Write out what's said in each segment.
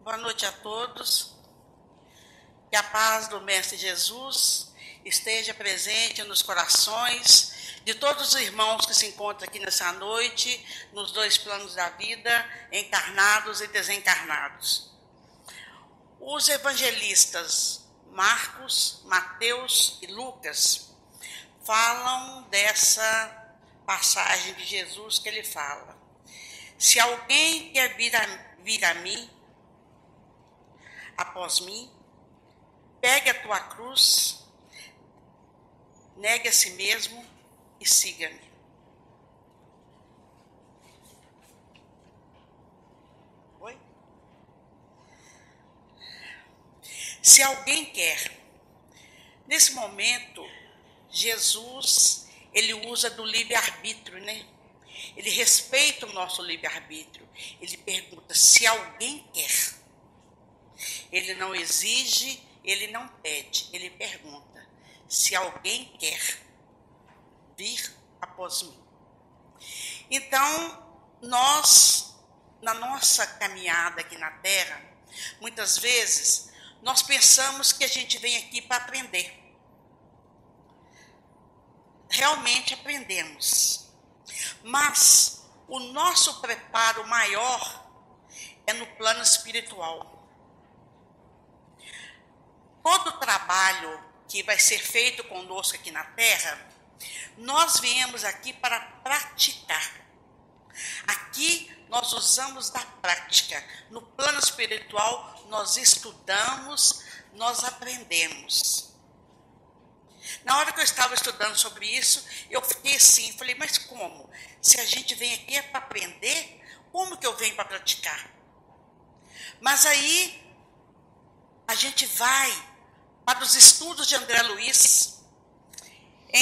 Boa noite a todos. Que a paz do Mestre Jesus esteja presente nos corações de todos os irmãos que se encontram aqui nessa noite, nos dois planos da vida, encarnados e desencarnados. Os evangelistas Marcos, Mateus e Lucas falam dessa passagem de Jesus que ele fala: se alguém quer vir a mim, após mim, pegue a tua cruz, negue a si mesmo e siga-me. Oi? Se alguém quer, nesse momento, Jesus, ele usa do livre-arbítrio, né? Ele respeita o nosso livre-arbítrio. Ele pergunta se alguém quer. Ele não exige, ele não pede, ele pergunta se alguém quer vir após mim. Então, nós, na nossa caminhada aqui na Terra, muitas vezes, nós pensamos que a gente vem aqui para aprender. Realmente aprendemos. Mas o nosso preparo maior é no plano espiritual. Todo o trabalho que vai ser feito conosco aqui na Terra, nós viemos aqui para praticar. Aqui nós usamos da prática. No plano espiritual, nós estudamos, nós aprendemos. Na hora que eu estava estudando sobre isso, eu fiquei assim, falei, mas como? Se a gente vem aqui é para aprender, como que eu venho para praticar? Mas aí, a gente vai para os estudos de André Luiz,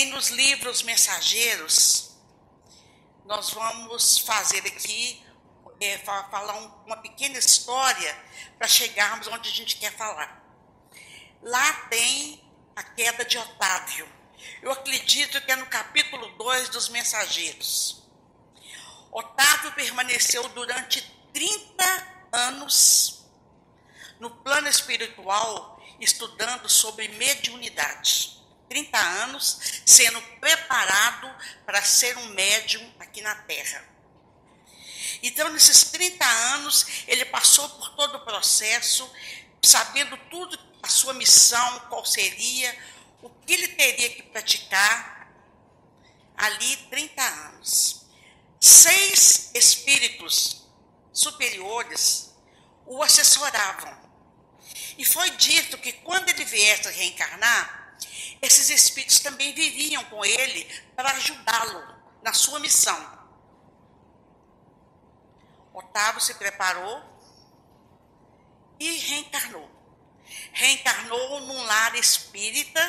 nos livros mensageiros, nós vamos fazer aqui, falar uma pequena história para chegarmos onde a gente quer falar. Lá tem a queda de Otávio. Eu acredito que é no capítulo 2 dos Mensageiros. Otávio permaneceu durante 30 anos no plano espiritual, estudando sobre mediunidade. 30 anos sendo preparado para ser um médium aqui na Terra. Então, nesses 30 anos, ele passou por todo o processo, sabendo tudo, a sua missão, qual seria, o que ele teria que praticar, ali 30 anos. 6 espíritos superiores o assessoravam. E foi dito que quando ele viesse a reencarnar, esses espíritos também viriam com ele para ajudá-lo na sua missão. Otávio se preparou e reencarnou. Reencarnou num lar espírita.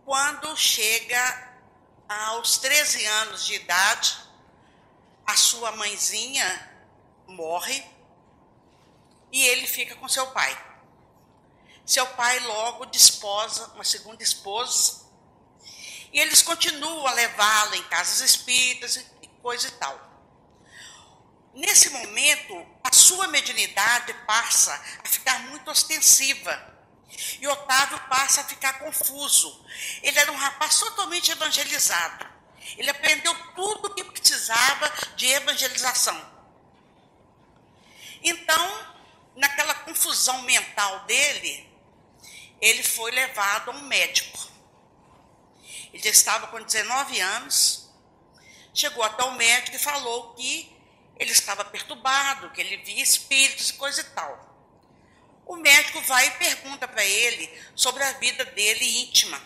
Quando chega aos 13 anos de idade, a sua mãezinha morre e ele fica com seu pai. Seu pai logo desposa uma segunda esposa e eles continuam a levá-lo em casas espíritas e coisa e tal. Nesse momento, a sua mediunidade passa a ficar muito ostensiva. E Otávio passa a ficar confuso. Ele era um rapaz totalmente evangelizado. Ele aprendeu tudo o que precisava de evangelização. Então, naquela confusão mental dele, ele foi levado a um médico. Ele já estava com 19 anos. Chegou até o médico e falou que ele estava perturbado, que ele via espíritos e coisa e tal. O médico vai e pergunta para ele sobre a vida dele íntima.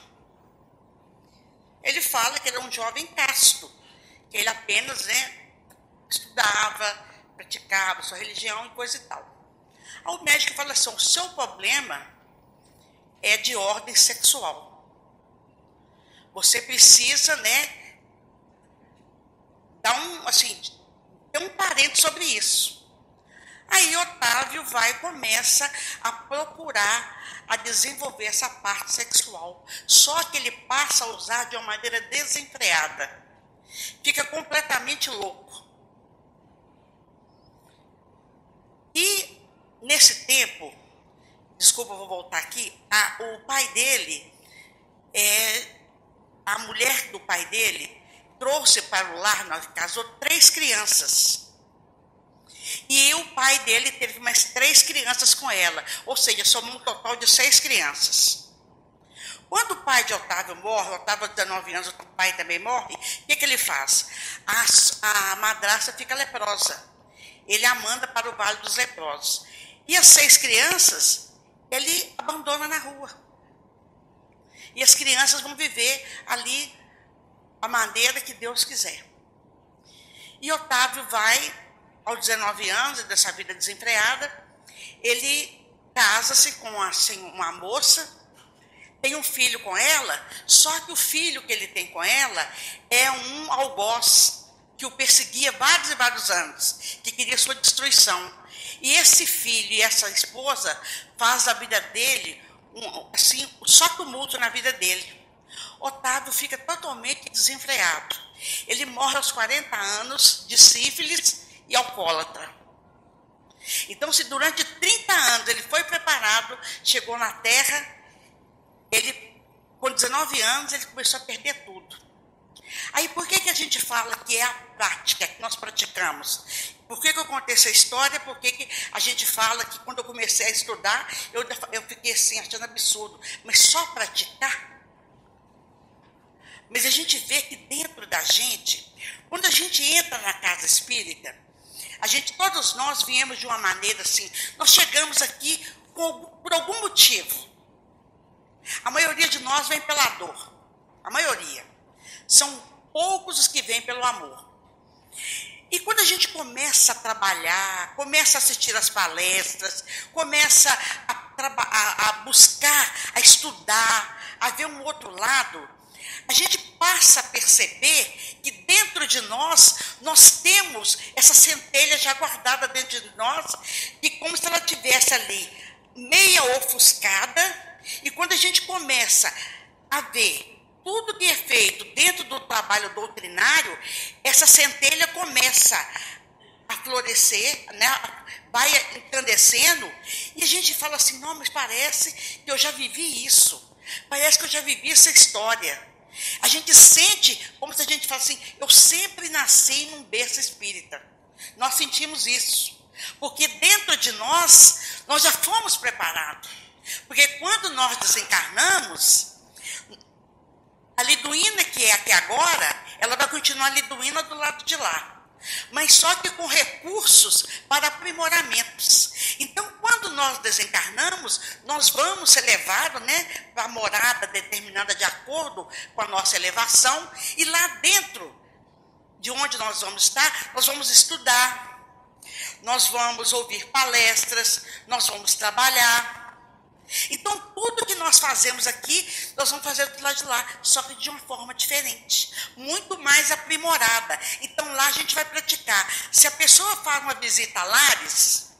Ele fala que ele é um jovem casto, que ele apenas estudava, praticava sua religião e coisa e tal. Aí o médico fala assim: o seu problema é de ordem sexual. Você precisa, dar ter um parente sobre isso. Aí Otávio vai e começa a procurar, a desenvolver essa parte sexual. Só que ele passa a usar de uma maneira desenfreada. Fica completamente louco. E nesse tempo, desculpa, eu vou voltar aqui, o pai dele, a mulher do pai dele, trouxe para o lar, casou 3 crianças. E o pai dele teve mais 3 crianças com ela, ou seja, somou um total de 6 crianças. Quando o pai de Otávio morre, Otávio 19 anos, o pai também morre, o que ele faz? A madrasta fica leprosa. Ele a manda para o Vale dos Leprosos. E as 6 crianças, ele abandona na rua. E as crianças vão viver ali a maneira que Deus quiser. E Otávio vai, aos 19 anos, dessa vida desenfreada, ele casa-se com uma moça, tem um filho com ela, só que o filho que ele tem com ela é um algoz que o perseguia vários e vários anos, que queria sua destruição. E esse filho e essa esposa faz da vida dele só tumulto na vida dele. Otávio fica totalmente desenfreado. Ele morre aos 40 anos de sífilis e alcoólatra. Então, se durante 30 anos ele foi preparado, chegou na terra, ele, com 19 anos, ele começou a perder tudo. Aí, por que a gente fala que é a prática que nós praticamos? Por que eu contei essa história? Por que a gente fala que quando eu comecei a estudar, eu fiquei assim, achando absurdo. Mas só praticar? Mas a gente vê que dentro da gente, quando a gente entra na casa espírita, todos nós viemos de uma maneira assim, nós chegamos aqui por algum motivo. A maioria de nós vem pela dor. A maioria. São poucos os que vêm pelo amor. E quando a gente começa a trabalhar, começa a assistir às palestras, começa a buscar, a estudar, a ver um outro lado, a gente passa a perceber que dentro de nós temos essa centelha já guardada dentro de nós, que como se ela tivesse ali meia ofuscada. E quando a gente começa a ver tudo que é feito dentro do trabalho doutrinário, essa centelha começa a florescer, né? Vai incandescendo, e a gente fala assim, não, mas parece que eu já vivi isso, parece que eu já vivi essa história. A gente sente como se a gente fala assim, eu sempre nasci num berço espírita. Nós sentimos isso, porque dentro de nós já fomos preparados. Porque quando nós desencarnamos, a liduína que é aqui agora, ela vai continuar liduína do lado de lá. Mas só que com recursos para aprimoramentos. Então, quando nós desencarnamos, nós vamos ser levados, né, para a morada determinada de acordo com a nossa elevação. E lá dentro, de onde nós vamos estar, nós vamos estudar. Nós vamos ouvir palestras, nós vamos trabalhar. Então, tudo que nós fazemos aqui, nós vamos fazer do lado de lá, só que de uma forma diferente, muito mais aprimorada. Então, lá a gente vai praticar. Se a pessoa faz uma visita a lares,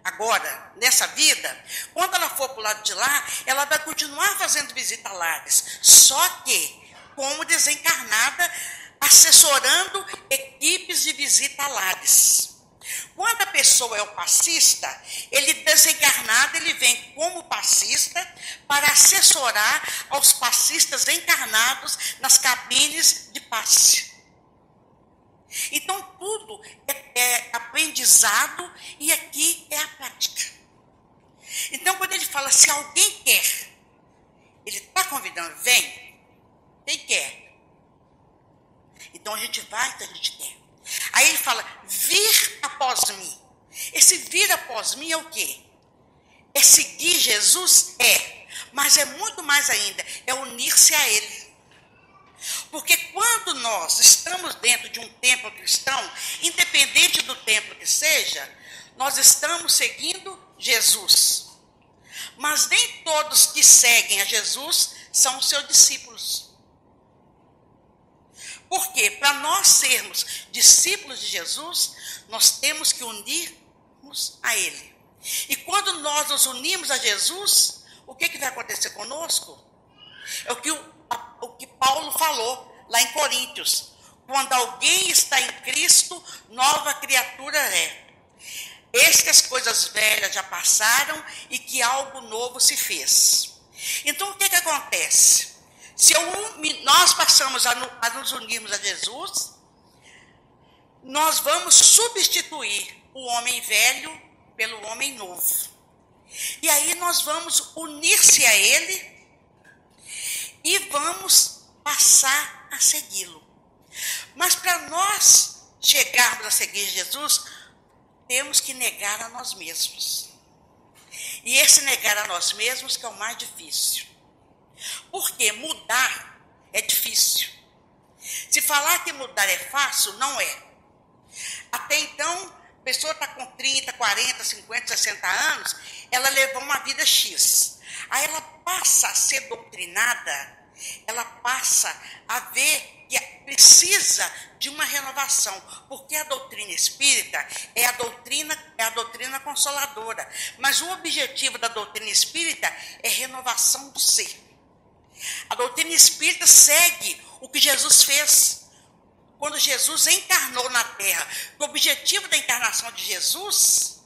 agora, nessa vida, quando ela for para o lado de lá, ela vai continuar fazendo visita a lares, só que, como desencarnada, assessorando equipes de visita a lares. Quando a pessoa é o passista, ele desencarnado, ele vem como passista para assessorar aos passistas encarnados nas cabines de passe. Então, tudo é aprendizado e aqui é a prática. Então, quando ele fala, se alguém quer, ele está convidando, vem. Quem quer? Então, a gente vai, então a gente quer. Aí ele fala, vir após mim. Esse vir após mim é o quê? É seguir Jesus? É. Mas é muito mais ainda, é unir-se a Ele. Porque quando nós estamos dentro de um templo cristão, independente do templo que seja, nós estamos seguindo Jesus. Mas nem todos que seguem a Jesus são os seus discípulos. Porque para nós sermos discípulos de Jesus, nós temos que unirmos a Ele. E quando nós nos unimos a Jesus, o que vai acontecer conosco? É o que Paulo falou lá em Coríntios. Quando alguém está em Cristo, nova criatura é. Eis que as coisas velhas já passaram e que algo novo se fez. Então, o que acontece? Se nós passamos a nos unirmos a Jesus, nós vamos substituir o homem velho pelo homem novo. E aí nós vamos unir-se a ele e vamos passar a segui-lo. Mas para nós chegarmos a seguir Jesus, temos que negar a nós mesmos. E esse negar a nós mesmos que é o mais difícil. Porque mudar é difícil. Se falar que mudar é fácil, não é. Até então, a pessoa está com 30, 40, 50, 60 anos, ela levou uma vida X. Aí ela passa a ser doutrinada, ela passa a ver que precisa de uma renovação, porque a doutrina espírita é a doutrina consoladora, mas o objetivo da doutrina espírita é renovação do ser. A doutrina espírita segue o que Jesus fez quando Jesus encarnou na Terra. O objetivo da encarnação de Jesus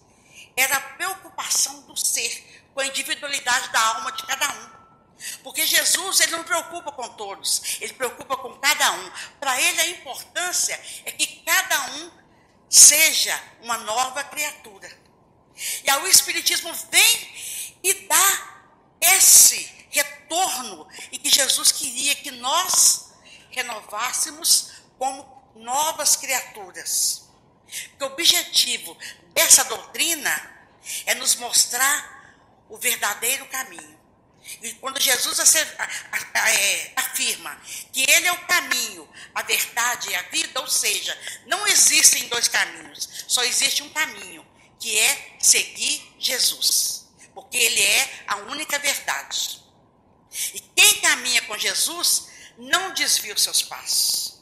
era a preocupação do ser, com a individualidade da alma de cada um. Porque Jesus, ele não preocupa com todos, ele preocupa com cada um. Para ele, a importância é que cada um seja uma nova criatura. E aí o Espiritismo vem e dá esse retorno, e que Jesus queria que nós renovássemos como novas criaturas. Porque o objetivo dessa doutrina é nos mostrar o verdadeiro caminho. E quando Jesus afirma que ele é o caminho, a verdade e a vida, ou seja, não existem dois caminhos, só existe um caminho, que é seguir Jesus, porque ele é a única verdade. E quem caminha com Jesus não desvia os seus passos.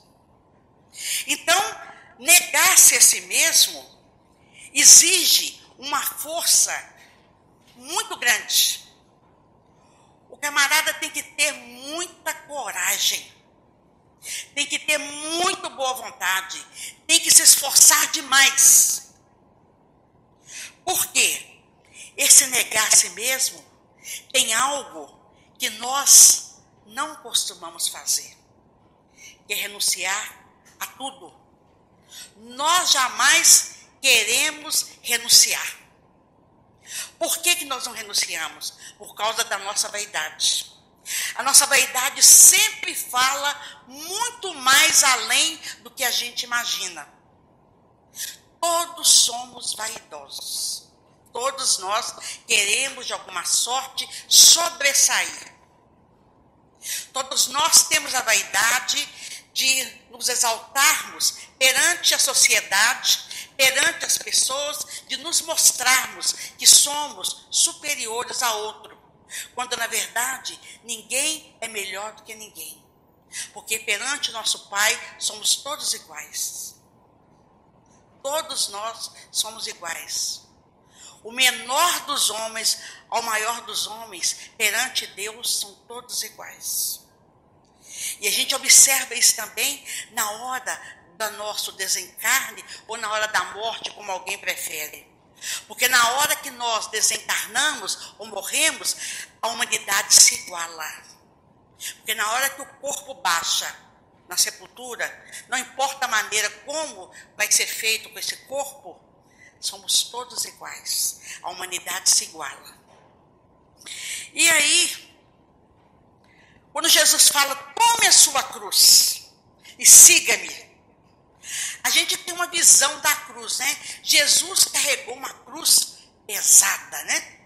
Então, negar-se a si mesmo exige uma força muito grande. O camarada tem que ter muita coragem, tem que ter muito boa vontade, tem que se esforçar demais. Por quê? Esse negar a si mesmo tem algo que nós não costumamos fazer, que é renunciar a tudo. Nós jamais queremos renunciar. Por que nós não renunciamos? Por causa da nossa vaidade. A nossa vaidade sempre fala muito mais além do que a gente imagina. Todos somos vaidosos. Todos nós queremos, de alguma sorte, sobressair. Todos nós temos a vaidade de nos exaltarmos perante a sociedade, perante as pessoas, de nos mostrarmos que somos superiores a outro, quando, na verdade, ninguém é melhor do que ninguém. Porque perante nosso Pai somos todos iguais. Todos nós somos iguais. O menor dos homens ao maior dos homens, perante Deus, são todos iguais. E a gente observa isso também na hora do nosso desencarne ou na hora da morte, como alguém prefere. Porque na hora que nós desencarnamos ou morremos, a humanidade se iguala. Porque na hora que o corpo baixa na sepultura, não importa a maneira como vai ser feito com esse corpo, somos todos iguais. A humanidade se iguala. E aí, quando Jesus fala, tome a sua cruz e siga-me, a gente tem uma visão da cruz, né? Jesus carregou uma cruz pesada, né?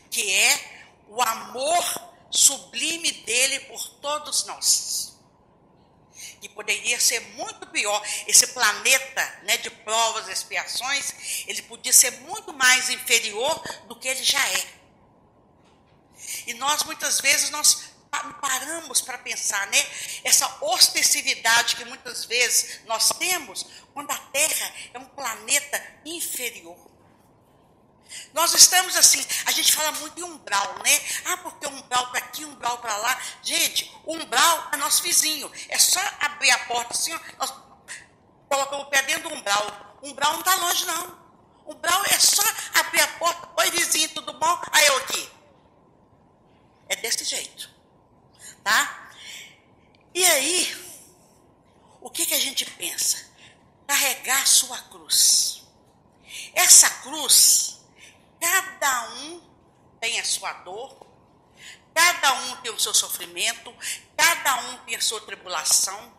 Que é o amor sublime dele por todos nós. Que poderia ser muito pior. Esse planeta, né, de provas e expiações, ele podia ser muito mais inferior do que ele já é. E nós, muitas vezes, nós paramos para pensar, né? Essa ostensividade que muitas vezes nós temos quando a Terra é um planeta inferior. Nós estamos assim, a gente fala muito em umbral, né? Ah, porque umbral para aqui, umbral para lá. Gente, o umbral é nosso vizinho. É só abrir a porta assim, ó, nós colocamos o pé dentro do umbral. O umbral não está longe, não. Umbral é só abrir a porta, oi vizinho, tudo bom? Aí eu aqui. É desse jeito, tá? E aí, o que a gente pensa? Carregar a sua cruz. Essa cruz, cada um tem a sua dor, cada um tem o seu sofrimento, cada um tem a sua tribulação,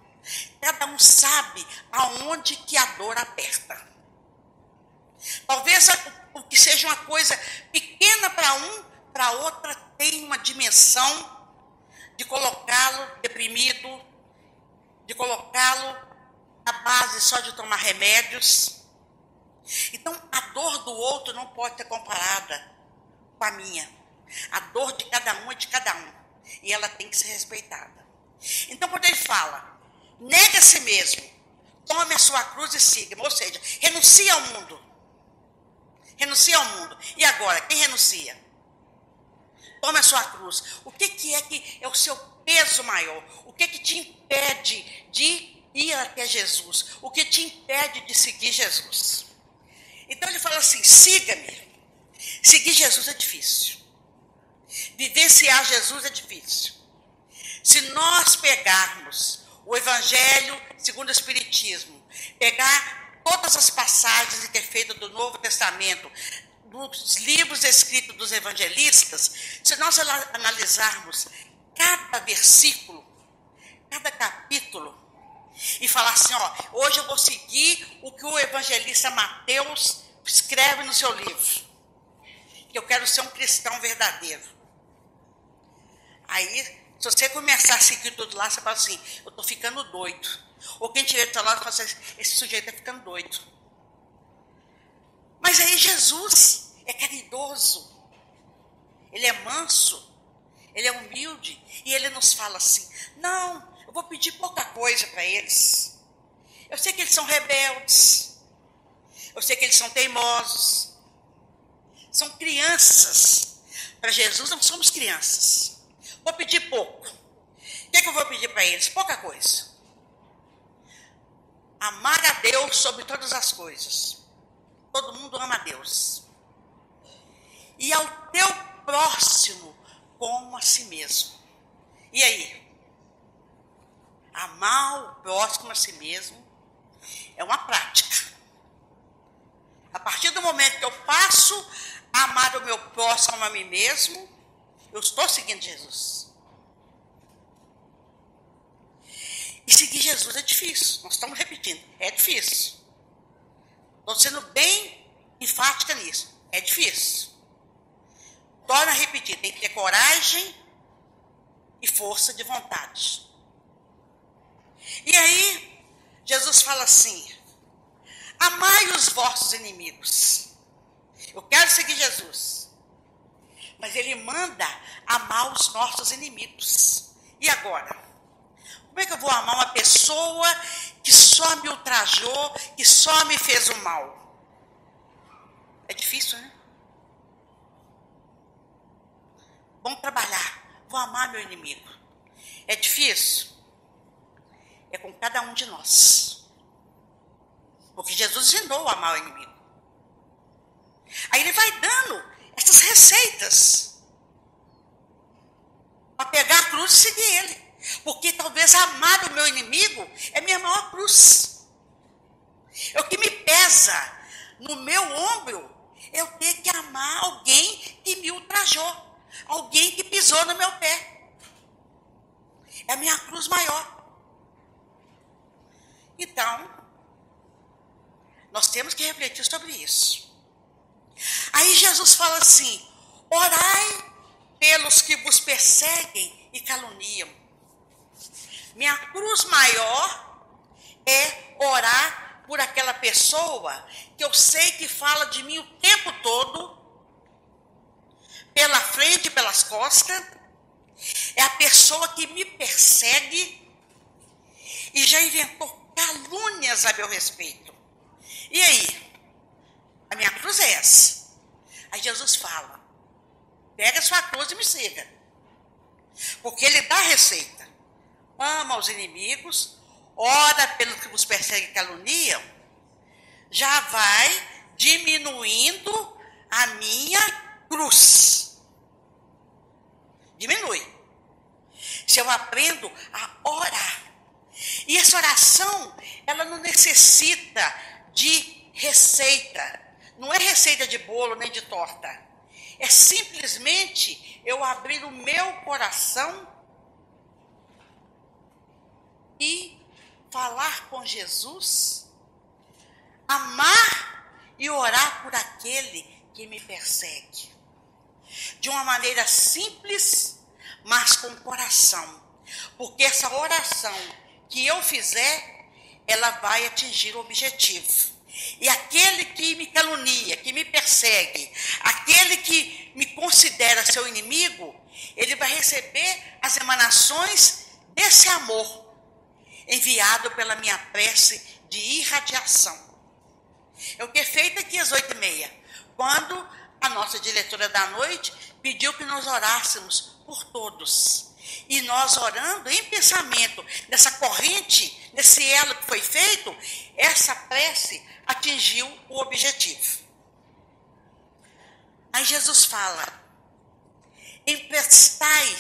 cada um sabe aonde que a dor aperta. Talvez o que seja uma coisa pequena para um, para outra tem uma dimensão de colocá-lo deprimido, de colocá-lo à base só de tomar remédios. Então, a dor do outro não pode ser comparada com a minha. A dor de cada um é de cada um. E ela tem que ser respeitada. Então, quando ele fala, nega a si mesmo, tome a sua cruz e siga-me. Ou seja, renuncia ao mundo. Renuncia ao mundo. E agora, quem renuncia? Tome a sua cruz. O que é o seu peso maior? O que te impede de ir até Jesus? O que te impede de seguir Jesus? Então ele fala assim, siga-me. Seguir Jesus é difícil. Vivenciar Jesus é difícil. Se nós pegarmos o Evangelho segundo o Espiritismo, pegar todas as passagens que é feita do Novo Testamento, dos livros escritos dos evangelistas, se nós analisarmos cada versículo, cada capítulo, e falar assim, ó, hoje eu vou seguir o que o evangelista Mateus escreve no seu livro, que eu quero ser um cristão verdadeiro. Aí, se você começar a seguir tudo lá, você fala assim, eu estou ficando doido. Ou quem tiver do seu lado fala assim, esse sujeito está ficando doido. Mas aí Jesus é caridoso, ele é manso, ele é humilde, e ele nos fala assim, não, eu vou pedir pouca coisa para eles. Eu sei que eles são rebeldes, eu sei que eles são teimosos, são crianças. Para Jesus não somos crianças. Vou pedir pouco. O que eu vou pedir para eles? Pouca coisa. Amar a Deus sobre todas as coisas. Todo mundo ama a Deus. E ao teu próximo como a si mesmo. E aí? Amar o próximo a si mesmo é uma prática. A partir do momento que eu passo a amar o meu próximo como a mim mesmo, eu estou seguindo Jesus. E seguir Jesus é difícil. Nós estamos repetindo. É difícil. Estou sendo bem enfática nisso. É difícil. Torna a repetir. Tem que ter coragem e força de vontade. E aí, Jesus fala assim, amai os vossos inimigos. Eu quero seguir Jesus. Mas ele manda amar os nossos inimigos. E agora? Como é que eu vou amar uma pessoa que só me ultrajou, que só me fez o mal? É difícil, né? Vamos trabalhar. Vou amar meu inimigo. É difícil? É com cada um de nós. Porque Jesus ensinou a amar o inimigo. Aí ele vai dando essas receitas para pegar a cruz e seguir ele. Porque talvez amar o meu inimigo é minha maior cruz. É o que me pesa no meu ombro, eu ter que amar alguém que me ultrajou, alguém que pisou no meu pé. É a minha cruz maior. Então, nós temos que refletir sobre isso. Aí Jesus fala assim, orai pelos que vos perseguem e caluniam. Minha cruz maior é orar por aquela pessoa que eu sei que fala de mim o tempo todo, pela frente e pelas costas. É a pessoa que me persegue e já inventou calúnias a meu respeito. E aí? A minha cruz é essa. Aí Jesus fala, pega a sua cruz e me siga. Porque ele dá a receita. Ama os inimigos, ora pelos que vos perseguem e caluniam, já vai diminuindo a minha cruz. Diminui. Se eu aprendo a orar. E essa oração, ela não necessita de receita. Não é receita de bolo nem de torta. É simplesmente eu abrir o meu coração e falar com Jesus, amar e orar por aquele que me persegue. De uma maneira simples, mas com coração. Porque essa oração que eu fizer, ela vai atingir o objetivo. E aquele que me calunia, que me persegue, aquele que me considera seu inimigo, ele vai receber as emanações desse amor enviado pela minha prece de irradiação. É o que é feito aqui às 8h30, quando a nossa diretora da noite pediu que nós orássemos por todos. E nós orando em pensamento, nessa corrente, nesse elo que foi feito, essa prece atingiu o objetivo. Aí Jesus fala, emprestai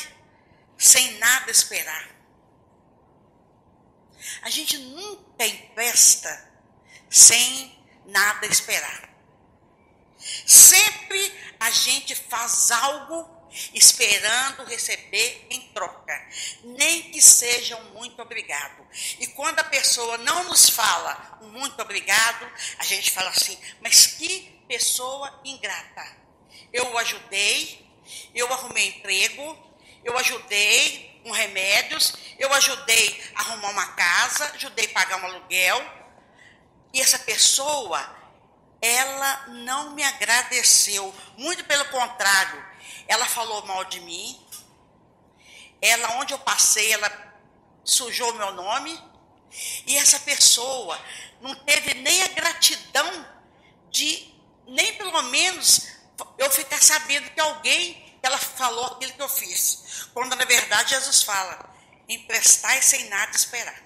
sem nada esperar. A gente nunca empresta sem nada esperar. Sempre a gente faz algo esperando receber em troca, nem que seja um muito obrigado. E quando a pessoa não nos fala um muito obrigado, a gente fala assim, mas que pessoa ingrata. Eu o ajudei, eu arrumei emprego, eu ajudei com remédios, eu ajudei a arrumar uma casa, ajudei a pagar um aluguel, e essa pessoa, ela não me agradeceu, muito pelo contrário, ela falou mal de mim, ela, onde eu passei, ela sujou meu nome, e essa pessoa não teve nem a gratidão de, nem pelo menos, eu ficar sabendo que alguém, ela falou aquilo que eu fiz. Quando, na verdade, Jesus fala, emprestai sem nada esperar.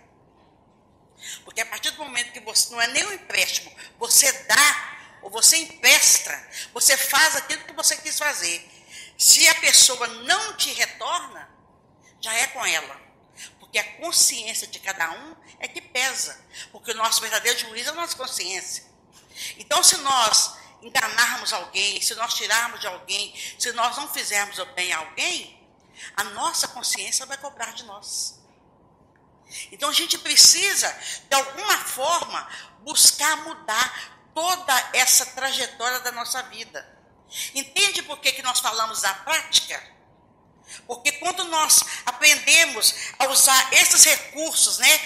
Porque a partir do momento que você, não é nem um empréstimo, você dá, ou você empresta, você faz aquilo que você quis fazer. Se a pessoa não te retorna, já é com ela. Porque a consciência de cada um é que pesa. Porque o nosso verdadeiro juiz é a nossa consciência. Então, se nós enganarmos alguém, se nós tirarmos de alguém, se nós não fizermos o bem a alguém, a nossa consciência vai cobrar de nós. Então, a gente precisa, de alguma forma, buscar mudar toda essa trajetória da nossa vida. Entende por que nós falamos da prática? Porque quando nós aprendemos a usar esses recursos, né,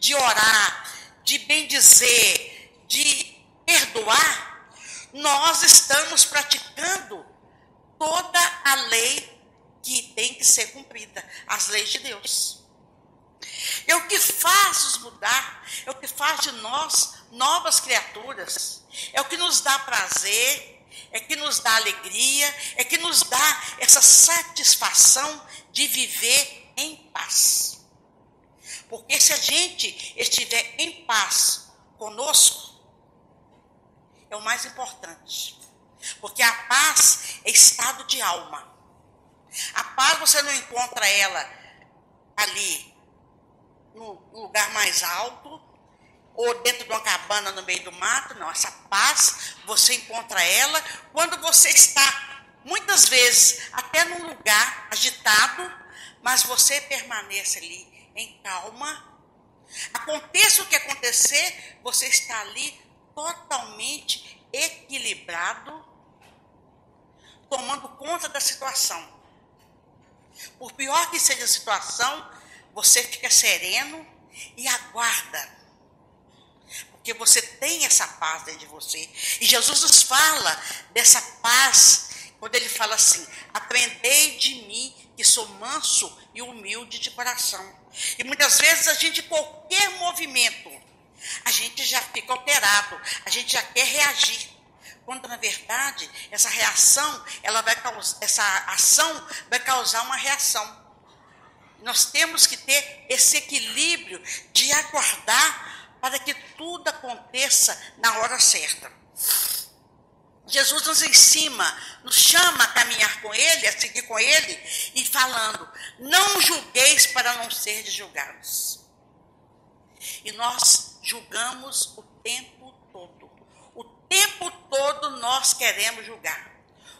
de orar, de bendizer, de perdoar, nós estamos praticando toda a lei que tem que ser cumprida, as leis de Deus. É o que faz nos mudar, é o que faz de nós novas criaturas, é o que nos dá prazer, é que nos dá alegria, é que nos dá essa satisfação de viver em paz. Porque se a gente estiver em paz conosco, é o mais importante. Porque a paz é estado de alma. A paz você não encontra ela ali no lugar mais alto, ou dentro de uma cabana no meio do mato. Não, essa paz você encontra ela quando você está, muitas vezes, até num lugar agitado, mas você permanece ali em calma. Aconteça o que acontecer, você está ali totalmente equilibrado, tomando conta da situação. Por pior que seja a situação, você fica sereno e aguarda. Porque você tem essa paz dentro de você. E Jesus nos fala dessa paz, quando ele fala assim, aprendei de mim, que sou manso e humilde de coração. E muitas vezes a gente, qualquer movimento, a gente já fica alterado, a gente já quer reagir. Quando, na verdade, essa reação, essa ação vai causar uma reação. Nós temos que ter esse equilíbrio de aguardar para que tudo aconteça na hora certa. Jesus nos ensina, nos chama a caminhar com Ele, a seguir com Ele, e falando, não julgueis para não seres julgados. E nós julgamos o tempo todo. O tempo todo nós queremos julgar.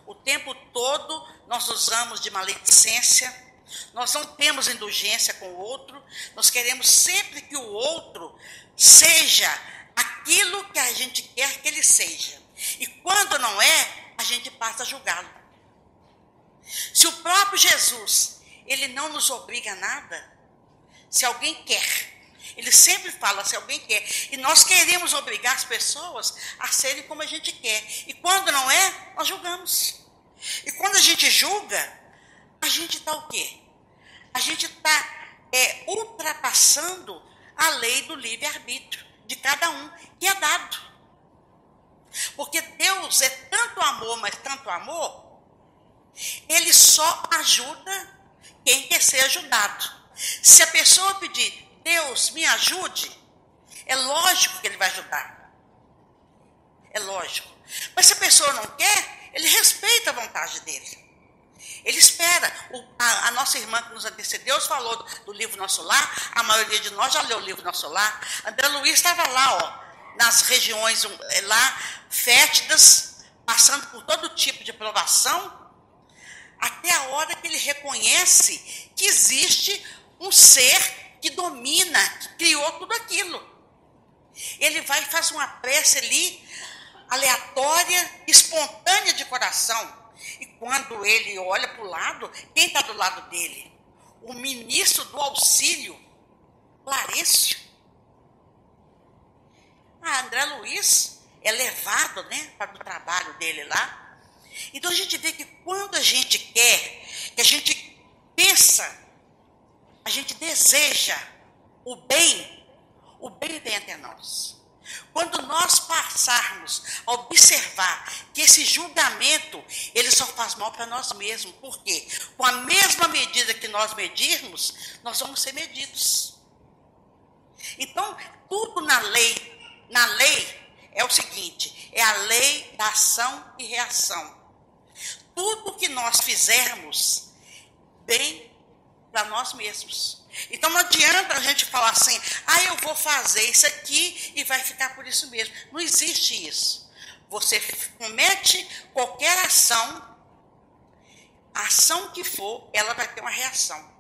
O tempo todo nós usamos de maledicência, nós não temos indulgência com o outro, nós queremos sempre que o outro seja aquilo que a gente quer que ele seja. E quando não é, a gente passa a julgá-lo. Se o próprio Jesus, ele não nos obriga a nada, se alguém quer, ele sempre fala se alguém quer, e nós queremos obrigar as pessoas a serem como a gente quer. E quando não é, nós julgamos. E quando a gente julga, a gente está o quê? A gente está ultrapassando a lei do livre-arbítrio de cada um, que é dado. Porque Deus é tanto amor, mas tanto amor, Ele só ajuda quem quer ser ajudado. Se a pessoa pedir, Deus, me ajude, é lógico que Ele vai ajudar. É lógico. Mas se a pessoa não quer, Ele respeita a vontade dEle. Ele espera. A nossa irmã que nos antecedeu falou do livro Nosso Lar. A maioria de nós já leu o livro Nosso Lar. André Luiz estava lá, nas regiões lá fétidas, passando por todo tipo de provação, até a hora que ele reconhece que existe um ser que domina, que criou tudo aquilo. Ele vai e faz uma prece ali, aleatória, espontânea de coração. E quando ele olha para o lado, quem está do lado dele? O ministro do auxílio, Clarencio. André Luiz é levado, para o trabalho dele lá. Então a gente vê que quando a gente quer, que a gente pensa, a gente deseja o bem vem até nós. Quando nós passarmos a observar que esse julgamento, ele só faz mal para nós mesmos. Por quê? Com a mesma medida que nós medirmos, nós vamos ser medidos. Então, tudo na lei é o seguinte, é a lei da ação e reação. Tudo que nós fizermos, bem para nós mesmos. Então não adianta a gente falar assim, eu vou fazer isso aqui e vai ficar por isso mesmo. Não existe isso. Você comete qualquer ação, a ação que for, ela vai ter uma reação.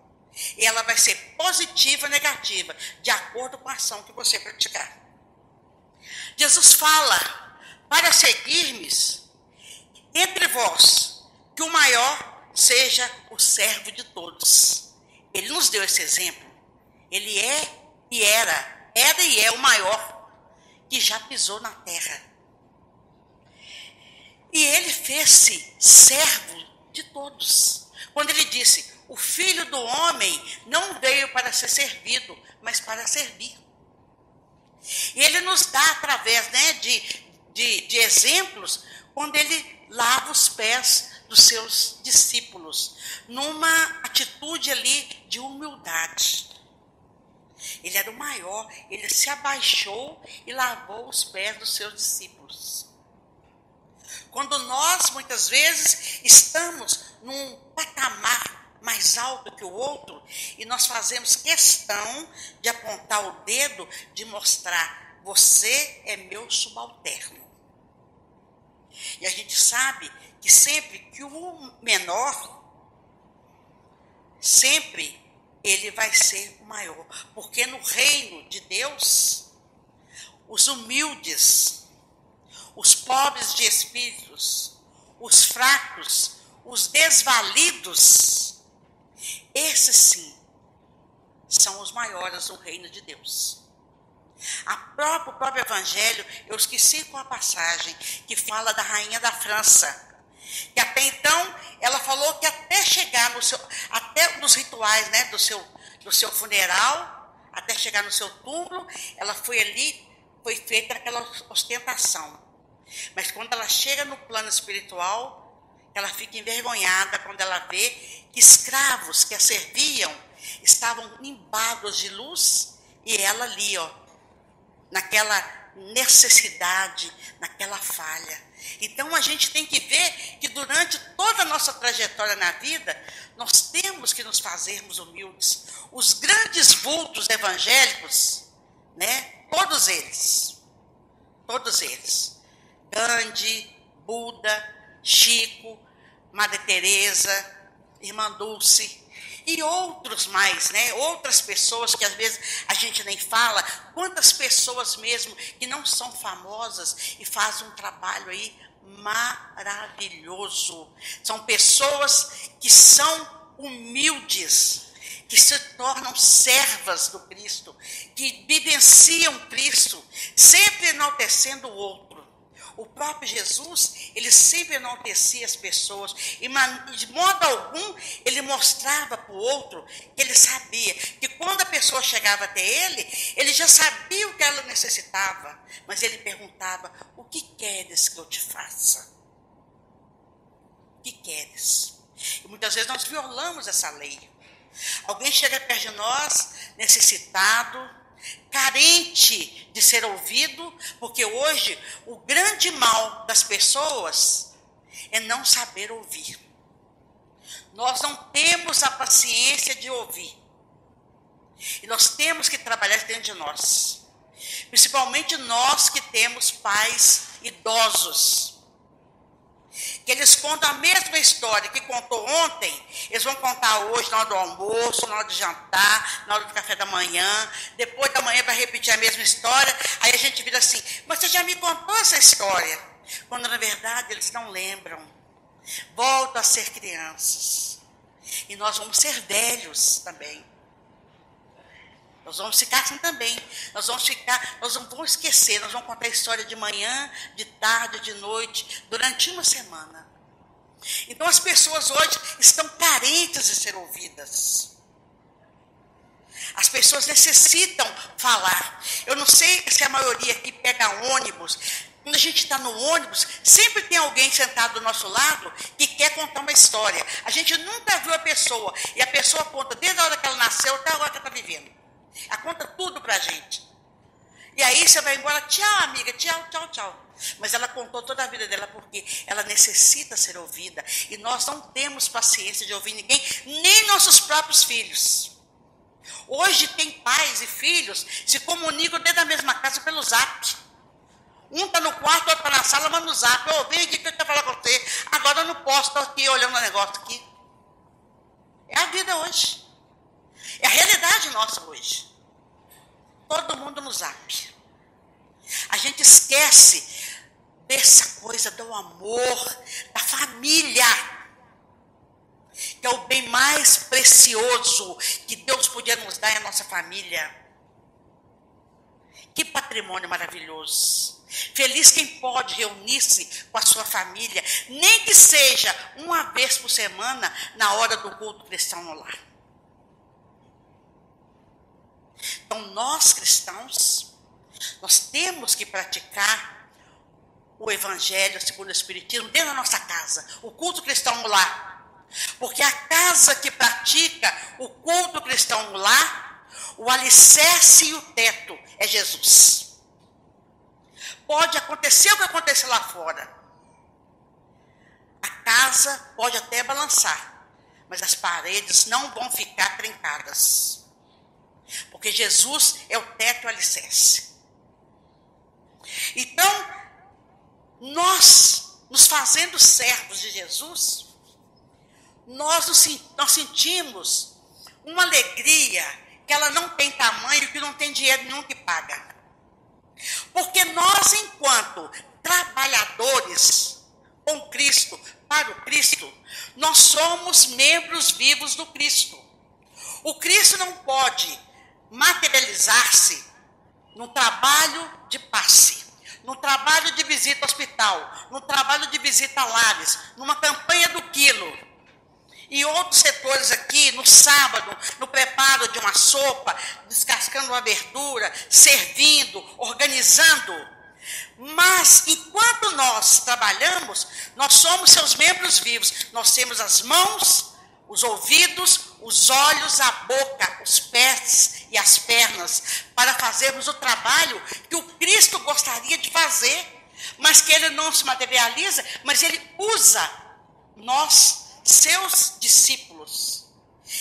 E ela vai ser positiva ou negativa, de acordo com a ação que você praticar. Jesus fala, para seguirmos entre vós, que o maior seja o servo de todos. Ele nos deu esse exemplo. Ele é e era e é o maior que já pisou na terra. E ele fez-se servo de todos. Quando ele disse, o Filho do Homem não veio para ser servido, mas para servir. E ele nos dá, através de exemplos, quando ele lava os pés dos seus discípulos, numa atitude ali de humildade. Ele era o maior, ele se abaixou e lavou os pés dos seus discípulos. Quando nós, muitas vezes, estamos num patamar mais alto que o outro, e nós fazemos questão de apontar o dedo, de mostrar, você é meu subalterno. E a gente sabe que sempre que o menor, sempre ele vai ser o maior. Porque no reino de Deus, os humildes, os pobres de espíritos, os fracos, os desvalidos, esses sim, são os maiores no reino de Deus. O próprio Evangelho, eu esqueci qual a passagem, que fala da rainha da França, que até então, ela falou que até chegar até nos rituais, do seu funeral, até chegar no seu túmulo, ela foi feita aquela ostentação. Mas quando ela chega no plano espiritual, ela fica envergonhada quando ela vê que escravos que a serviam estavam imbados de luz, e ela ali, naquela necessidade, naquela falha. Então a gente tem que ver que durante toda a nossa trajetória na vida, nós temos que nos fazermos humildes. Os grandes vultos evangélicos, né? Todos eles, Gandhi, Buda, Chico, Madre Teresa, Irmã Dulce, e outros mais, né? Outras pessoas que às vezes a gente nem fala, quantas pessoas mesmo que não são famosas e fazem um trabalho aí maravilhoso. São pessoas que são humildes, que se tornam servas do Cristo, que vivenciam Cristo, sempre enaltecendo o outro. O próprio Jesus, ele sempre enaltecia as pessoas, e de modo algum ele mostrava para o outro que ele sabia, que quando a pessoa chegava até ele já sabia o que ela necessitava, mas ele perguntava: o que queres que eu te faça? O que queres? E muitas vezes nós violamos essa lei. Alguém chega perto de nós, necessitado, carente de ser ouvido, porque hoje o grande mal das pessoas é não saber ouvir. Nós não temos a paciência de ouvir. E nós temos que trabalhar dentro de nós. Principalmente nós que temos pais idosos, que eles contam a mesma história que contou ontem, eles vão contar hoje na hora do almoço, na hora de jantar, na hora do café da manhã, depois da manhã vai repetir a mesma história, aí a gente vira assim: mas você já me contou essa história? Quando na verdade eles não lembram. Voltam a ser crianças. E nós vamos ser velhos também. Nós vamos ficar assim também. Nós não vamos esquecer, nós vamos contar a história de manhã, de tarde, de noite, durante uma semana. Então as pessoas hoje estão carentes de ser ouvidas. As pessoas necessitam falar. Eu não sei se a maioria aqui pega ônibus. Quando a gente está no ônibus, sempre tem alguém sentado do nosso lado que quer contar uma história. A gente nunca viu a pessoa, e a pessoa conta desde a hora que ela nasceu até a hora que ela está vivendo. Ela conta tudo pra gente. E aí você vai embora: tchau, amiga, tchau, tchau, tchau. Mas ela contou toda a vida dela porque ela necessita ser ouvida. E nós não temos paciência de ouvir ninguém, nem nossos próprios filhos. Hoje tem pais e filhos se comunicam dentro da mesma casa pelo zap. Um está no quarto, outro está na sala, manda no zap: ô, vem aqui que eu quero falar com você. Agora eu não posso, estou aqui olhando o negócio aqui. É a vida hoje. É a realidade nossa hoje. Todo mundo no zap. A gente esquece dessa coisa do amor, da família, que é o bem mais precioso que Deus podia nos dar, é a nossa família. Que patrimônio maravilhoso. Feliz quem pode reunir-se com a sua família, nem que seja uma vez por semana, na hora do culto cristão no lar. Então, nós cristãos, nós temos que praticar o Evangelho segundo o Espiritismo dentro da nossa casa, o culto cristão no lar. Porque a casa que pratica o culto cristão no lar, o alicerce e o teto é Jesus. Pode acontecer o que aconteceu lá fora. A casa pode até balançar, mas as paredes não vão ficar trincadas. Porque Jesus é o teto e o alicerce. Então, nós, nos fazendo servos de Jesus, nós sentimos uma alegria que ela não tem tamanho, que não tem dinheiro nenhum que paga. Porque nós, enquanto trabalhadores com Cristo, para o Cristo, nós somos membros vivos do Cristo. O Cristo não pode materializar-se no trabalho de passe, no trabalho de visita ao hospital, no trabalho de visita a lares, numa campanha do quilo, e outros setores aqui, no sábado, no preparo de uma sopa, descascando uma verdura, servindo, organizando. Mas, enquanto nós trabalhamos, nós somos seus membros vivos. Nós temos as mãos, os ouvidos, os olhos, a boca, os pés e as pernas para fazermos o trabalho que o Cristo gostaria de fazer, mas que ele não se materializa, mas ele usa nós, seus discípulos.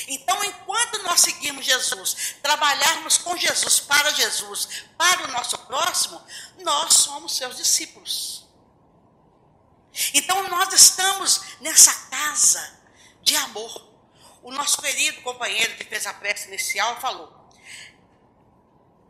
Então, enquanto nós seguirmos Jesus, trabalharmos com Jesus, para o nosso próximo, nós somos seus discípulos. Então, nós estamos nessa casa de amor. O nosso querido companheiro que fez a prece inicial falou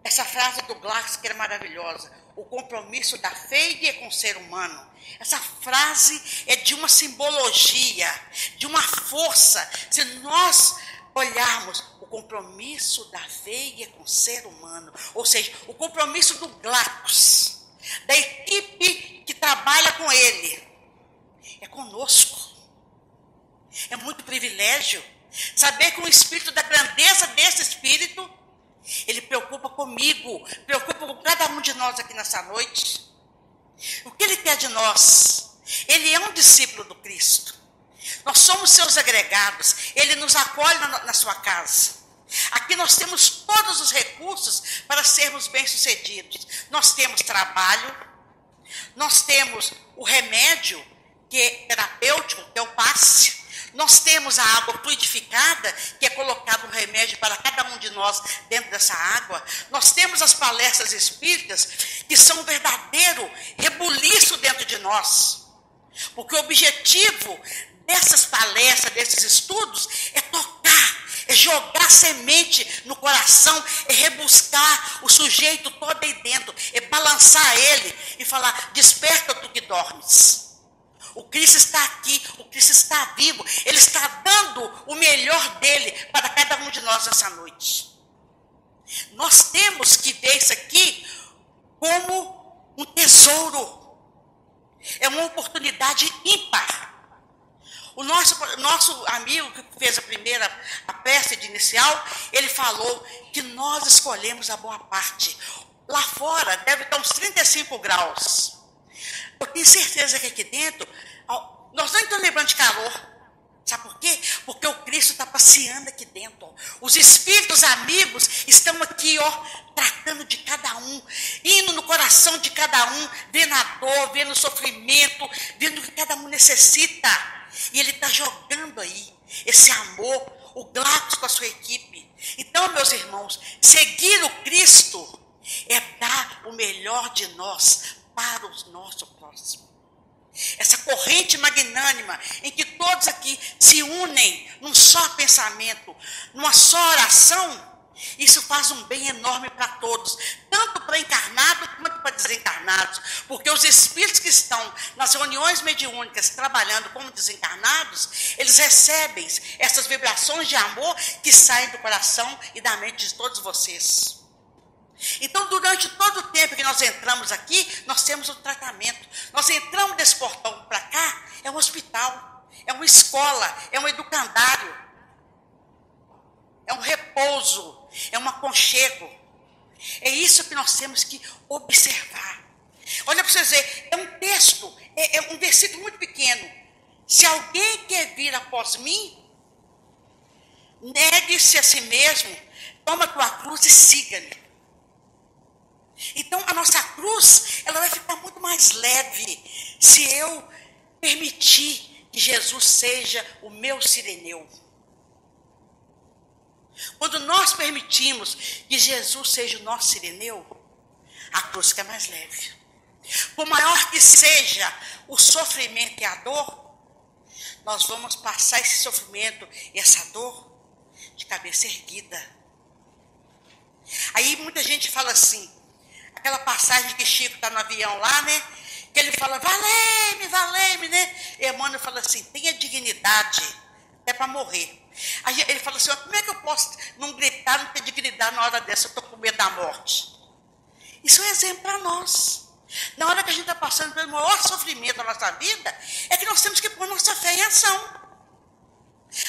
essa frase do Glass, que era maravilhosa: o compromisso da fé é com o ser humano. Essa frase é de uma simbologia, de uma força. Se nós olharmos o compromisso da fé é com o ser humano, ou seja, o compromisso do Glacos, da equipe que trabalha com ele, é conosco. É muito privilégio saber que o Espírito, da grandeza desse Espírito, ele preocupa comigo, preocupa com cada um de nós aqui nessa noite. O que ele quer de nós? Ele é um discípulo do Cristo. Nós somos seus agregados. Ele nos acolhe na sua casa. Aqui nós temos todos os recursos para sermos bem-sucedidos. Nós temos trabalho, nós temos o remédio, que é terapêutico, que é o passe. Nós temos a água fluidificada, que é colocado um remédio para cada um de nós dentro dessa água. Nós temos as palestras espíritas, que são um verdadeiro rebuliço dentro de nós. Porque o objetivo dessas palestras, desses estudos, é tocar, é jogar semente no coração, é rebuscar o sujeito todo aí dentro, é balançar ele e falar: desperta tu que dormes. O Cristo está aqui, o Cristo está vivo, ele está dando o melhor dele para cada um de nós nessa noite. Nós temos que ver isso aqui como um tesouro, é uma oportunidade ímpar. O nosso amigo que fez a prece de inicial, ele falou que nós escolhemos a boa parte. Lá fora deve estar uns 35 graus. Eu tenho certeza que aqui dentro, nós não estamos lembrando de calor. Sabe por quê? Porque o Cristo está passeando aqui dentro. Os espíritos amigos estão aqui, tratando de cada um, indo no coração de cada um, vendo a dor, vendo o sofrimento, vendo o que cada um necessita. E ele está jogando aí esse amor, o Glacos com a sua equipe. Então, meus irmãos, seguir o Cristo é dar o melhor de nós para o nosso próximo. Essa corrente magnânima em que todos aqui se unem num só pensamento, numa só oração, isso faz um bem enorme para todos, tanto para encarnados quanto para desencarnados, porque os espíritos que estão nas reuniões mediúnicas trabalhando como desencarnados, eles recebem essas vibrações de amor que saem do coração e da mente de todos vocês. Então, durante todo o tempo que nós entramos aqui, nós temos um tratamento. Nós entramos desse portão para cá, é um hospital, é uma escola, é um educandário, é um repouso, é um aconchego. É isso que nós temos que observar. Olha para vocês verem, é um texto, é um versículo muito pequeno. Se alguém quer vir após mim, negue-se a si mesmo, toma a tua cruz e siga-me. Então, a nossa cruz, ela vai ficar muito mais leve se eu permitir que Jesus seja o meu sireneu. Quando nós permitimos que Jesus seja o nosso sireneu, a cruz fica mais leve. Por maior que seja o sofrimento e a dor, nós vamos passar esse sofrimento e essa dor de cabeça erguida. Aí muita gente fala assim, aquela passagem que Chico está no avião lá, né? Que ele fala, valei-me, valei-me, né? E Emmanuel fala assim, tenha dignidade, até para morrer. Aí ele fala assim, como é que eu posso não gritar, não ter dignidade na hora dessa? Eu estou com medo da morte. Isso é um exemplo para nós. Na hora que a gente está passando pelo maior sofrimento da nossa vida, é que nós temos que pôr nossa fé em ação.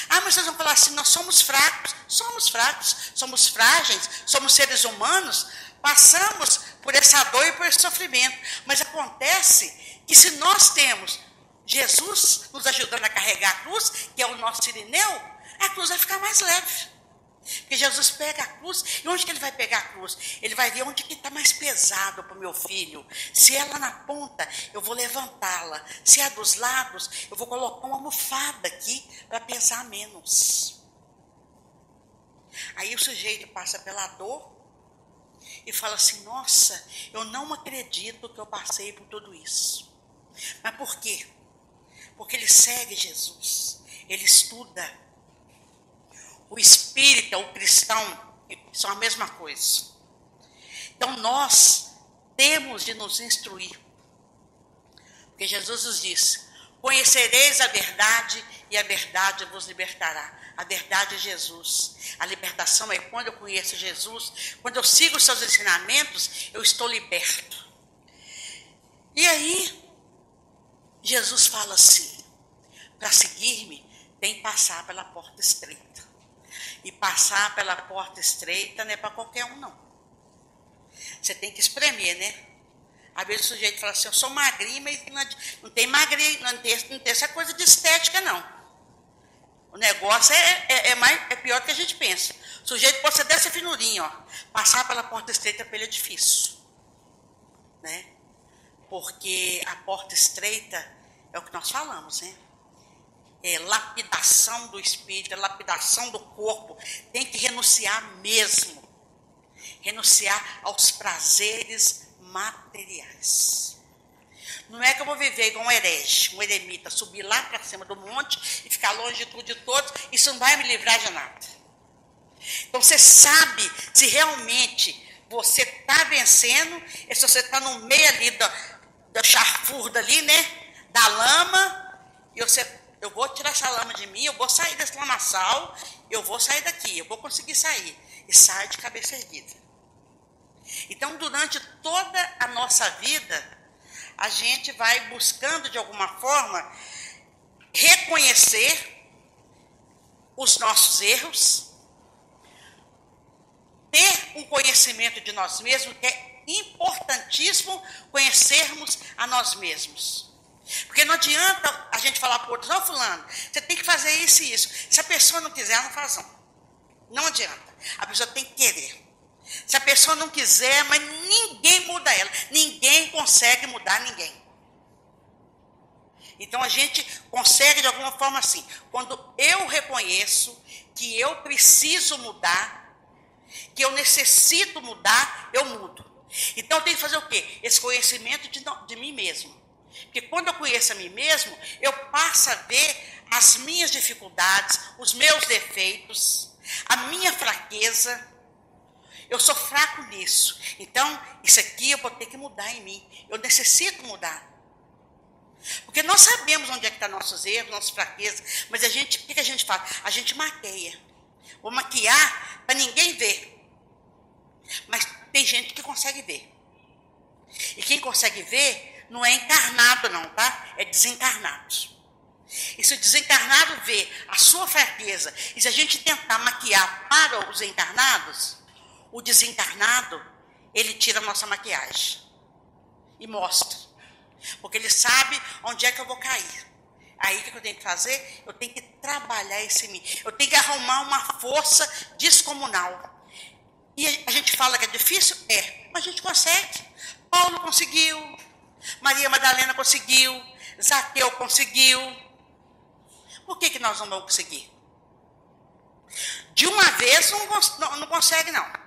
Ah, mas vocês vão falar assim, nós somos fracos, somos frágeis, somos seres humanos, passamos por essa dor e por esse sofrimento. Mas acontece que se nós temos Jesus nos ajudando a carregar a cruz, que é o nosso sirineu, a cruz vai ficar mais leve. Porque Jesus pega a cruz, e onde que ele vai pegar a cruz? Ele vai ver onde que está mais pesado para o meu filho. Se é lá na ponta, eu vou levantá-la. Se é dos lados, eu vou colocar uma almofada aqui para pesar menos. Aí o sujeito passa pela dor e fala assim, nossa, eu não acredito que eu passei por tudo isso. Mas por quê? Porque ele segue Jesus, ele estuda. O espírita, o cristão, são a mesma coisa. Então nós temos de nos instruir. Porque Jesus nos disse, conhecereis a verdade e a verdade vos libertará. A verdade é Jesus. A libertação é quando eu conheço Jesus, quando eu sigo os seus ensinamentos, eu estou liberto. E aí, Jesus fala assim, para seguir-me, tem que passar pela porta estreita. E passar pela porta estreita não é para qualquer um, não. Você tem que espremer, né? Às vezes o sujeito fala assim, eu sou magrinho, mas não tem magrinho, não tem essa coisa de estética, não. O negócio é pior do que a gente pensa. O sujeito pode ser dessa finurinha, ó. Passar pela porta estreita para ele é difícil. Né? Porque a porta estreita é o que nós falamos, né? É lapidação do espírito, é lapidação do corpo. Tem que renunciar mesmo. Renunciar aos prazeres materiais. Não é que eu vou viver igual um herege, um eremita, subir lá para cima do monte e ficar longe de tudo e de todos, isso não vai me livrar de nada. Então você sabe se realmente você está vencendo, e se você está no meio ali da chafurda ali, né? Da lama, e eu vou tirar essa lama de mim, eu vou sair desse lamaçal, eu vou sair daqui, eu vou conseguir sair. E sai de cabeça erguida. Então, durante toda a nossa vida, a gente vai buscando, de alguma forma, reconhecer os nossos erros, ter um conhecimento de nós mesmos, que é importantíssimo conhecermos a nós mesmos. Porque não adianta a gente falar para outros, não, fulano, você tem que fazer isso e isso. Se a pessoa não quiser, ela não faz não. Não adianta. A pessoa tem que querer. Se a pessoa não quiser, mas ninguém muda ela. Ninguém consegue mudar ninguém. Então a gente consegue de alguma forma assim. Quando eu reconheço que eu preciso mudar, que eu necessito mudar, eu mudo. Então eu tenho que fazer o quê? Esse conhecimento de mim mesmo. Porque quando eu conheço a mim mesmo, eu passo a ver as minhas dificuldades, os meus defeitos, a minha fraqueza. Eu sou fraco nisso. Então, isso aqui eu vou ter que mudar em mim. Eu necessito mudar. Porque nós sabemos onde é que estão nossos erros, nossas fraquezas, mas o que a gente faz? A gente maqueia. Vou maquiar para ninguém ver. Mas tem gente que consegue ver. E quem consegue ver não é encarnado não, tá? É desencarnado. E se o desencarnado vê a sua fraqueza, e se a gente tentar maquiar para os encarnados, o desencarnado, ele tira a nossa maquiagem e mostra. Porque ele sabe onde é que eu vou cair. Aí o que eu tenho que fazer? Eu tenho que trabalhar esse mim. Eu tenho que arrumar uma força descomunal. E a gente fala que é difícil? É, mas a gente consegue. Paulo conseguiu, Maria Madalena conseguiu, Zaqueu conseguiu. Por que nós não vamos conseguir? De uma vez não consegue, não.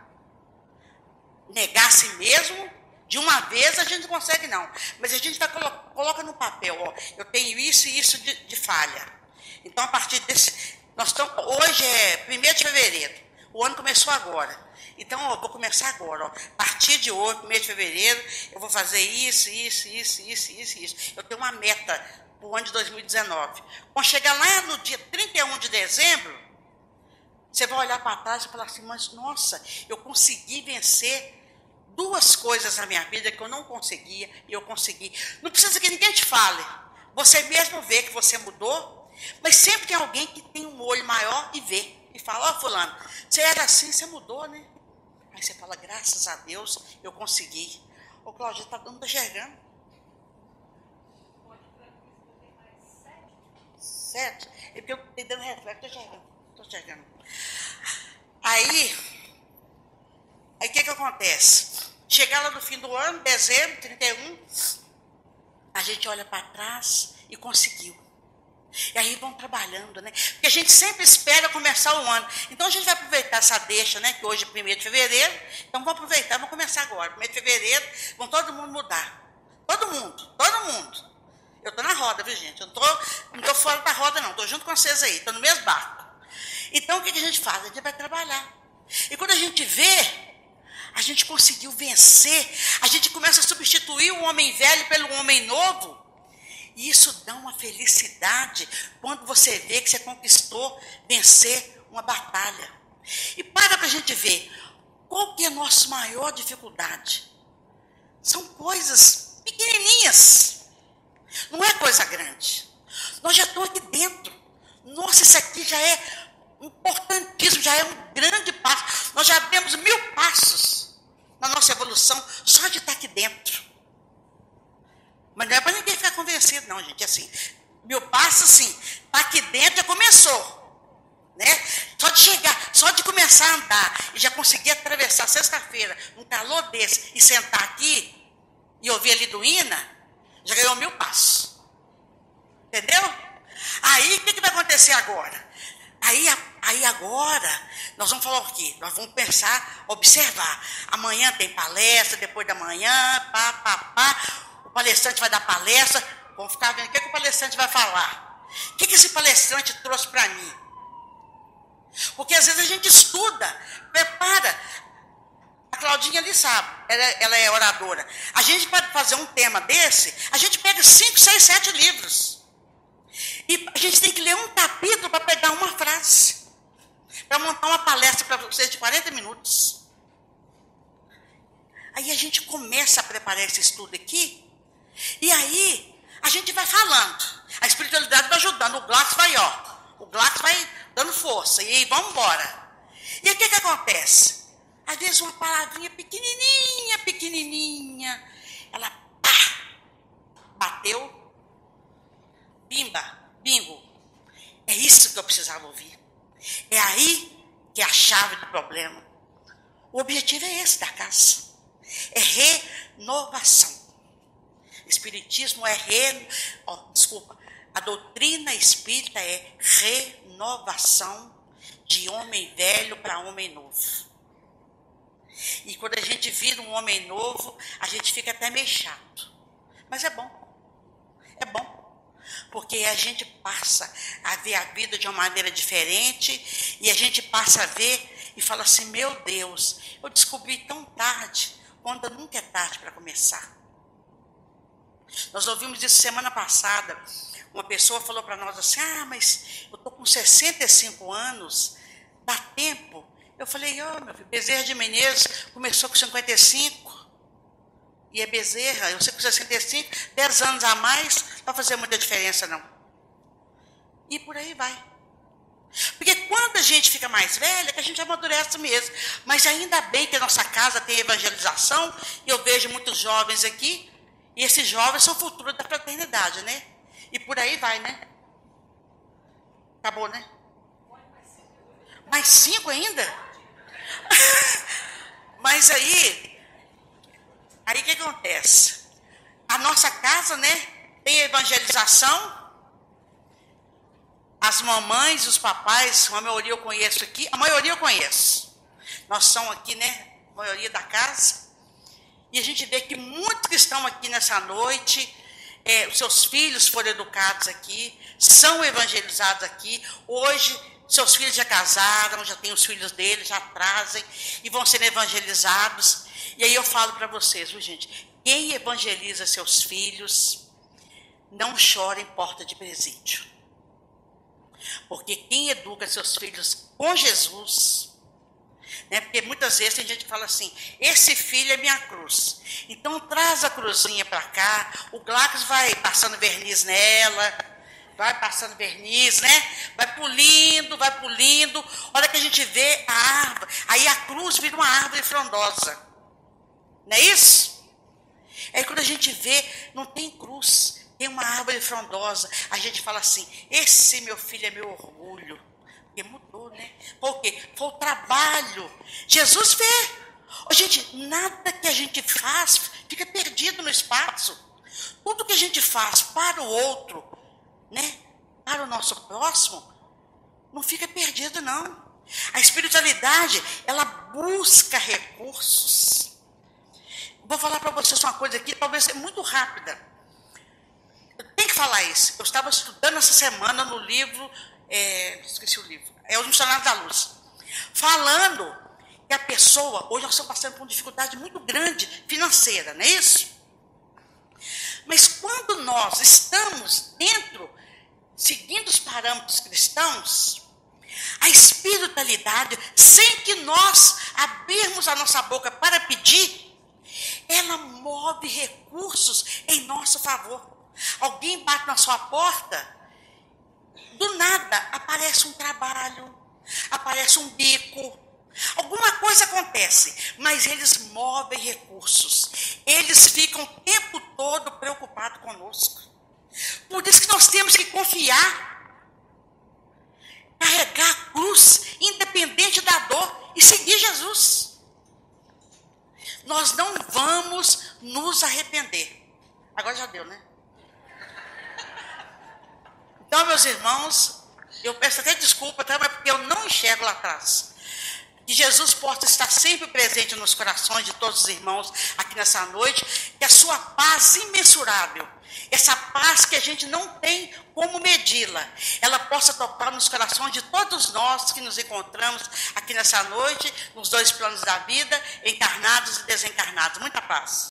Negar a si mesmo, de uma vez a gente não consegue, não. Mas a gente vai coloca no papel, ó, eu tenho isso e isso de falha. Então, a partir desse... hoje é 1º de fevereiro, o ano começou agora. Então, ó, vou começar agora. Ó, a partir de hoje, 1º de fevereiro, eu vou fazer isso. Eu tenho uma meta para o ano de 2019. Quando chegar lá no dia 31 de dezembro, você vai olhar para trás e falar assim, mas nossa, eu consegui vencer 2 coisas na minha vida que eu não conseguia e eu consegui. Não precisa que ninguém te fale. Você mesmo vê que você mudou, mas sempre tem alguém que tem um olho maior e vê. E fala, ó, fulano, você era assim, você mudou, né? Aí você fala, graças a Deus, eu consegui. Ô, Cláudia, não está enxergando? 7? É porque eu estou dando reflexo, estou enxergando. Aí o que acontece? Chegar lá no fim do ano, dezembro, 31, a gente olha para trás e conseguiu. E aí vão trabalhando, né? Porque a gente sempre espera começar o ano. Então a gente vai aproveitar essa deixa, né? Que hoje é 1º de fevereiro. Então vamos aproveitar, vamos começar agora. 1º de fevereiro, vão todo mundo mudar. Todo mundo. Eu estou na roda, viu, gente? Eu não estou fora da roda, não. Estou junto com vocês aí, estou no mesmo barco. Então o que a gente faz? A gente vai trabalhar. E quando a gente vê, a gente conseguiu vencer. A gente começa a substituir o homem velho pelo homem novo. E isso dá uma felicidade quando você vê que você conquistou vencer uma batalha. E para a gente ver qual que é a nossa maior dificuldade. São coisas pequenininhas. Não é coisa grande. Nós já estamos aqui dentro. Nossa, isso aqui já é importantíssimo, já é um grande passo. Nós já demos 1000 passos na nossa evolução só de estar aqui dentro. Mas não é para ninguém ficar convencido, não, gente. Assim, 1000 passos, assim, tá aqui dentro, já começou. Né? Só de chegar, só de começar a andar e já conseguir atravessar sexta-feira, um calor desse, e sentar aqui e ouvir a Liduína, já ganhou 1000 passos. Entendeu? Aí, o que vai acontecer agora? Aí agora, nós vamos falar o quê? Nós vamos pensar, observar. Amanhã tem palestra, depois da manhã, o palestrante vai dar palestra, vamos ficar vendo o que o palestrante vai falar. O que esse palestrante trouxe para mim? Porque às vezes a gente estuda, prepara. A Claudinha ali sabe, ela é oradora. A gente pode fazer um tema desse, a gente pega 5, 6, 7 livros. E a gente tem que ler um capítulo para pegar uma frase. Para montar uma palestra para vocês de 40 minutos. Aí a gente começa a preparar esse estudo aqui. E aí a gente vai falando. A espiritualidade vai ajudando. O Glax vai, O Glax vai dando força. E aí vamos embora. E aí o que acontece? Às vezes uma palavrinha pequenininha. Ela bateu. Bingo. É isso que eu precisava ouvir. É aí que é a chave do problema. O objetivo é esse da casa. É renovação. Espiritismo é a doutrina espírita é renovação de homem velho para homem novo. E quando a gente vira um homem novo, a gente fica até meio chato. Mas é bom. É bom. Porque a gente passa a ver a vida de uma maneira diferente e a gente passa a ver e fala assim, meu Deus, eu descobri tão tarde, quando nunca é tarde para começar. Nós ouvimos isso semana passada. Uma pessoa falou para nós assim, mas eu estou com 65 anos, dá tempo? Eu falei, meu filho, Bezerra de Menezes começou com 55. E é Bezerra, eu sei com 65, 10 anos a mais, não vai fazer muita diferença, não. E por aí vai. Porque quando a gente fica mais velha, que a gente amadurece mesmo. Mas ainda bem que a nossa casa tem evangelização, e eu vejo muitos jovens aqui, e esses jovens são o futuro da fraternidade, né? E por aí vai, né? Acabou, né? Mais 5 ainda? Mas aí o que acontece? A nossa casa, né, tem evangelização. As mamães, os papais, a maioria eu conheço aqui. A maioria eu conheço. Nós somos aqui, né, a maioria da casa. E a gente vê que muitos que estão aqui nessa noite, os seus filhos foram educados aqui, são evangelizados aqui. Hoje, seus filhos já casaram, já têm os filhos deles, já trazem e vão ser evangelizados. E aí eu falo para vocês, viu, gente? Quem evangeliza seus filhos, não chora em porta de presídio. Porque quem educa seus filhos com Jesus, né? Porque muitas vezes tem gente que fala assim, esse filho é minha cruz. Então traz a cruzinha para cá, o Glax vai passando verniz nela, vai passando verniz, né? Vai pulindo. Olha que a gente vê a árvore, aí a cruz vira uma árvore frondosa. Não é isso? Aí quando a gente vê, não tem cruz, tem uma árvore frondosa. A gente fala assim, esse meu filho é meu orgulho. Porque mudou, né? Por quê? Foi o trabalho. Jesus vê. Ô, gente, nada que a gente faz fica perdido no espaço. Tudo que a gente faz para o outro, né? Para o nosso próximo, não fica perdido, não. A espiritualidade, ela busca recursos. Vou falar para vocês uma coisa aqui, talvez seja muito rápida. Eu tenho que falar isso. Eu estava estudando essa semana no livro, esqueci o livro, Os Missionários da Luz, falando que a pessoa, hoje nós estamos passando por uma dificuldade muito grande financeira, não é isso? Mas quando nós estamos dentro, seguindo os parâmetros cristãos, a espiritualidade, sem que nós abrirmos a nossa boca para pedir, ela move recursos em nosso favor. Alguém bate na sua porta, do nada aparece um trabalho, aparece um bico, alguma coisa acontece, mas eles movem recursos. Eles ficam o tempo todo preocupados conosco. Por isso que nós temos que confiar, carregar a cruz, independente da dor, e seguir Jesus. Nós não vamos nos arrepender. Agora já deu, né? Então, meus irmãos, eu peço até desculpa, tá? Mas porque eu não enxergo lá atrás. Que Jesus possa estar sempre presente nos corações de todos os irmãos aqui nessa noite, que a sua paz imensurável, essa paz que a gente não tem como medi-la, ela possa tocar nos corações de todos nós que nos encontramos aqui nessa noite, nos dois planos da vida, encarnados e desencarnados. Muita paz.